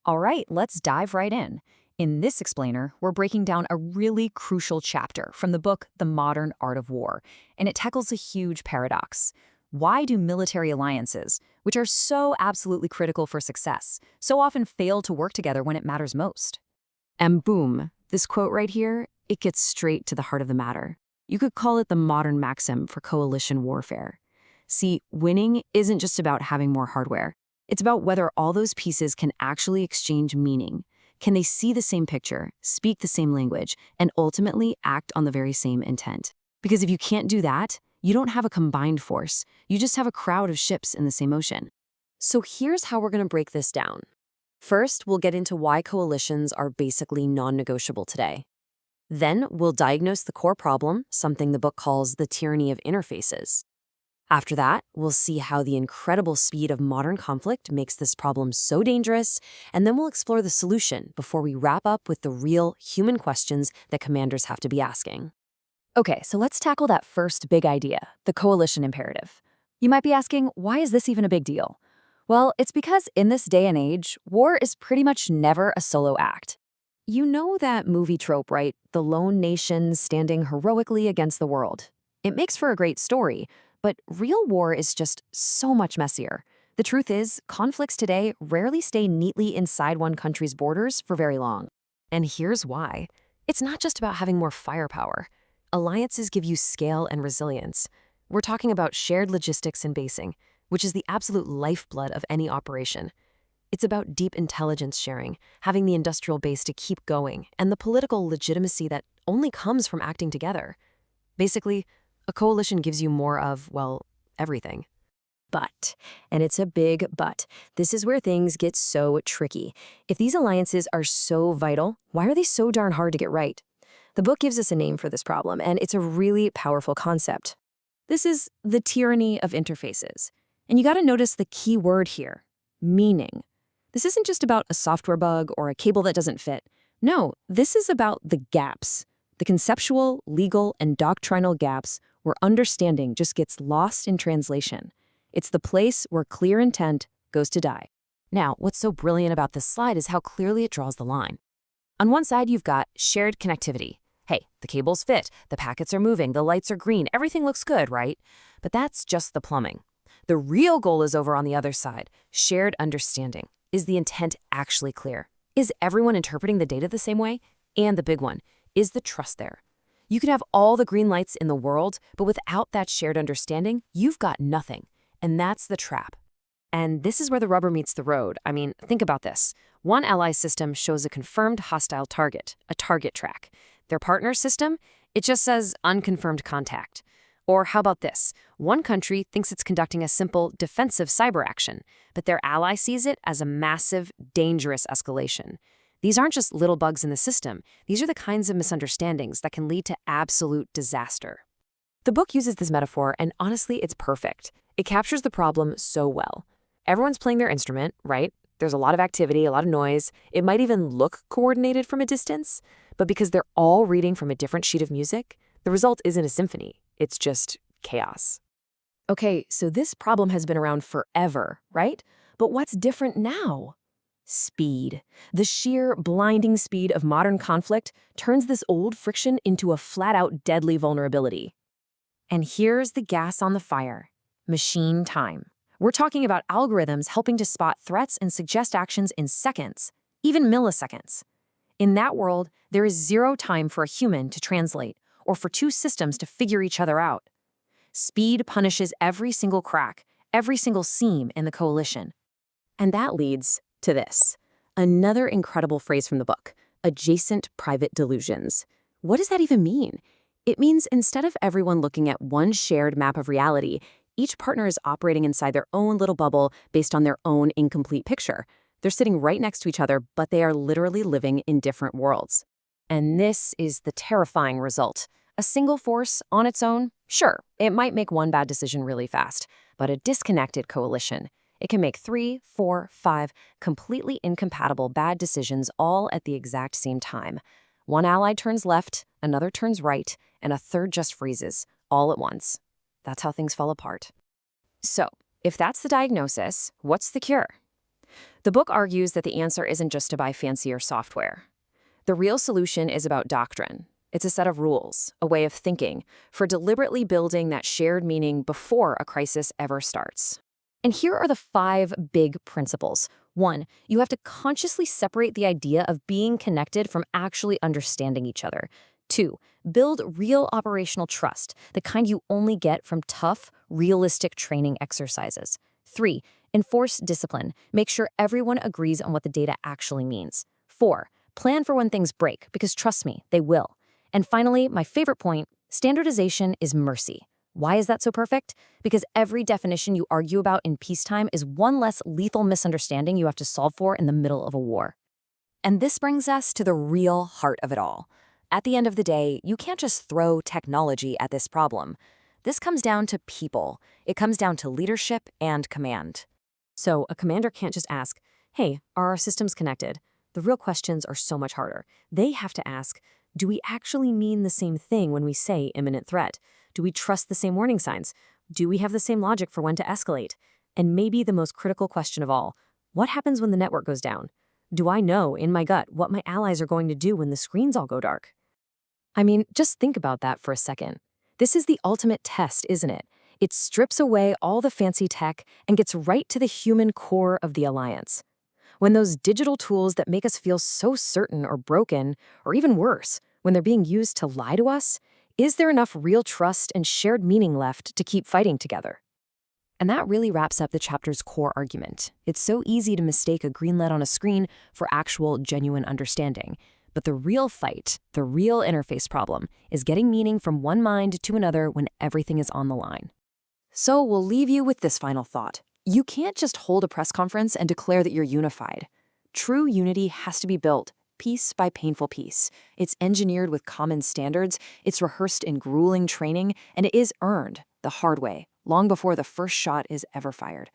All right, let's dive right in. In this explainer, we're breaking down a really crucial chapter from the book The Modern Art of War, and it tackles a huge paradox. Why do military alliances, which are so absolutely critical for success, so often fail to work together when it matters most? And boom, this quote right here, it gets straight to the heart of the matter. You could call it the modern maxim for coalition warfare. See, winning isn't just about having more hardware. It's about whether all those pieces can actually exchange meaning. Can they see the same picture, speak the same language, and ultimately act on the very same intent? Because if you can't do that, you don't have a combined force. You just have a crowd of ships in the same ocean. So here's how we're going to break this down. First, we'll get into why coalitions are basically non-negotiable today. Then, we'll diagnose the core problem, something the book calls the tyranny of interfaces. After that, we'll see how the incredible speed of modern conflict makes this problem so dangerous, and then we'll explore the solution before we wrap up with the real human questions that commanders have to be asking. Okay, so let's tackle that first big idea, the coalition imperative. You might be asking, why is this even a big deal? Well, it's because in this day and age, war is pretty much never a solo act. You know that movie trope, right? The lone nation standing heroically against the world. It makes for a great story, but real war is just so much messier. The truth is, conflicts today rarely stay neatly inside one country's borders for very long. And here's why. It's not just about having more firepower. Alliances give you scale and resilience. We're talking about shared logistics and basing, which is the absolute lifeblood of any operation. It's about deep intelligence sharing, having the industrial base to keep going, and the political legitimacy that only comes from acting together. Basically, a coalition gives you more of, well, everything. But, and it's a big but, this is where things get so tricky. If these alliances are so vital, why are they so darn hard to get right? The book gives us a name for this problem, and it's a really powerful concept. This is the tyranny of interfaces. And you gotta notice the key word here, meaning. This isn't just about a software bug or a cable that doesn't fit. No, this is about the gaps, the conceptual, legal, and doctrinal gaps where understanding just gets lost in translation. It's the place where clear intent goes to die. Now, what's so brilliant about this slide is how clearly it draws the line. On one side, you've got shared connectivity. Hey, the cables fit, the packets are moving, the lights are green, everything looks good, right? But that's just the plumbing. The real goal is over on the other side, shared understanding. Is the intent actually clear? Is everyone interpreting the data the same way? And the big one, is the trust there? You can have all the green lights in the world, but without that shared understanding, you've got nothing. And that's the trap. And this is where the rubber meets the road. I mean, think about this. One ally system shows a confirmed hostile target, a target track. Their partner system, it just says unconfirmed contact. Or how about this? One country thinks it's conducting a simple defensive cyber action, but their ally sees it as a massive, dangerous escalation. These aren't just little bugs in the system. These are the kinds of misunderstandings that can lead to absolute disaster. The book uses this metaphor, and honestly, it's perfect. It captures the problem so well. Everyone's playing their instrument, right? There's a lot of activity, a lot of noise. It might even look coordinated from a distance, but because they're all reading from a different sheet of music, the result isn't a symphony. It's just chaos. Okay, so this problem has been around forever, right? But what's different now? Speed. The sheer, blinding speed of modern conflict turns this old friction into a flat-out deadly vulnerability. And here's the gas on the fire. Machine time. We're talking about algorithms helping to spot threats and suggest actions in seconds, even milliseconds. In that world, there is zero time for a human to translate or for two systems to figure each other out. Speed punishes every single crack, every single seam in the coalition. And that leads to this. Another incredible phrase from the book, adjacent private delusions. What does that even mean? It means instead of everyone looking at one shared map of reality, each partner is operating inside their own little bubble based on their own incomplete picture. They're sitting right next to each other, but they are literally living in different worlds. And this is the terrifying result. A single force on its own, sure, it might make one bad decision really fast, but a disconnected coalition, it can make 3, 4, 5 completely incompatible bad decisions all at the exact same time. One ally turns left, another turns right, and a third just freezes, all at once. That's how things fall apart. So, if that's the diagnosis, what's the cure? The book argues that the answer isn't just to buy fancier software. The real solution is about doctrine. It's a set of rules, a way of thinking, for deliberately building that shared meaning before a crisis ever starts. And here are the 5 big principles. 1, you have to consciously separate the idea of being connected from actually understanding each other. 2, build real operational trust, the kind you only get from tough, realistic training exercises. 3, enforce discipline. Make sure everyone agrees on what the data actually means. 4, plan for when things break, because trust me, they will. And finally, my favorite point, standardization is mercy. Why is that so perfect? Because every definition you argue about in peacetime is one less lethal misunderstanding you have to solve for in the middle of a war. And this brings us to the real heart of it all. At the end of the day, you can't just throw technology at this problem. This comes down to people. It comes down to leadership and command. So a commander can't just ask, hey, are our systems connected? The real questions are so much harder. They have to ask, do we actually mean the same thing when we say imminent threat? Do we trust the same warning signs? Do we have the same logic for when to escalate? And maybe the most critical question of all, what happens when the network goes down? Do I know in my gut what my allies are going to do when the screens all go dark? I mean, just think about that for a second. This is the ultimate test, isn't it? It strips away all the fancy tech and gets right to the human core of the alliance. When those digital tools that make us feel so certain or broken, or even worse, when they're being used to lie to us, is there enough real trust and shared meaning left to keep fighting together? And that really wraps up the chapter's core argument. It's so easy to mistake a green light on a screen for actual, genuine understanding. But the real fight, the real interface problem, is getting meaning from one mind to another when everything is on the line. So we'll leave you with this final thought. You can't just hold a press conference and declare that you're unified. True unity has to be built, piece by painful piece. It's engineered with common standards, it's rehearsed in grueling training, and it is earned the hard way, long before the first shot is ever fired.